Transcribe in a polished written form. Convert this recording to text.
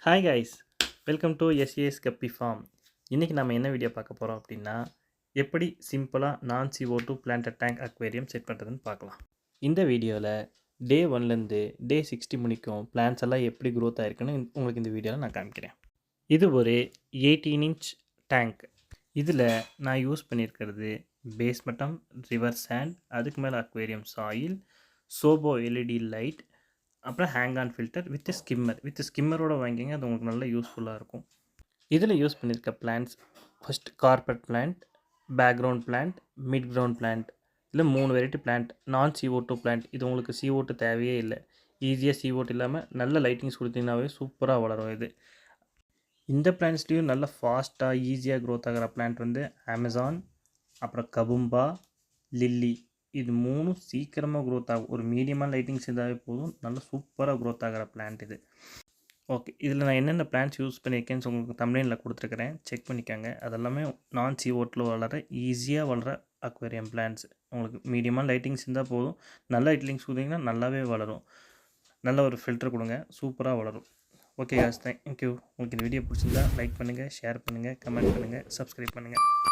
Hi guys, welcome to SAS கப்பி form. இன்றைக்கி நம்ம என்ன வீடியோ பார்க்க போகிறோம் அப்படின்னா, எப்படி சிம்பிளாக நான் CO2 plant tank aquarium set பண்ணுறதுன்னு பார்க்கலாம். இந்த வீடியோவில் டே 1லேருந்து டே 60 முடிக்கும் பிளான்ஸ் எல்லாம் எப்படி க்ரோத் ஆகிருக்குன்னு உங்களுக்கு இந்த வீடியோவில் நான் காமிக்கிறேன். இது ஒரு 18 இன்ச் டேங்க். இதில் நான் யூஸ் பண்ணியிருக்கிறது பேஸ் பட்டம், ரிவர் சாண்ட், அதுக்கு மேலே aquarium soil, Sobo LED light, அப்புறம் ஹேங் ஆன் ஃபில்டர் வித் ஸ்கிம்மரோட வாங்கிங்க. அது உங்களுக்கு நல்லா யூஸ்ஃபுல்லாக இருக்கும். இதில் யூஸ் பண்ணியிருக்க plants first carpet plant, background plant, mid ground plant. இல்லை 3 வெரைட்டி பிளான்ட். நான் CO2 பிளான்ட். இது உங்களுக்கு CO2 தேவையே இல்லை. ஈஸியாக CO2 இல்லாமல் நல்ல லைட்டிங்ஸ் கொடுத்தீங்கன்னாவே சூப்பராக வளரும். இது இந்த பிளான்ட்ஸ்லேயும் நல்ல ஃபாஸ்ட்டாக ஈஸியாக க்ரோத் ஆகிற பிளான்ட் வந்து அமேசான், அப்புறம் கபும்பா, லில்லி. இது 3 சீக்கிரமாக க்ரோத் ஆகும். ஒரு மீடியமான லைட்டிங்ஸ் இருந்தாவே போதும், நல்ல சூப்பராக க்ரோத் ஆகிற பிளான்ட் இது. ஓகே, இதில் நான் என்னென்ன பிளான்ட்ஸ் யூஸ் பண்ணியிருக்கேன்னு உங்களுக்கு தம்ப்நெயிலில் கொடுத்துருக்குறேன், செக் பண்ணிக்கோங்க. அதெல்லாமே நான் CO2 வளர ஈஸியாக வளர அக்வேரியம் பிளான்ட்ஸ். உங்களுக்கு மீடியமான லைட்டிங்ஸ் இருந்தால் போதும். நல்ல லைட்டிங்ஸ் கொடுத்தீங்கன்னா நல்லாவே வளரும். நல்ல ஒரு ஃபில்டர் கொடுங்க, சூப்பராக வளரும். Okay guys, thank you. உங்களுக்கு இந்த வீடியோ பிடிச்சிருந்தா லைக் பண்ணுங்கள், ஷேர் பண்ணுங்கள், கமெண்ட் பண்ணுங்கள், சப்ஸ்கிரைப் பண்ணுங்கள்.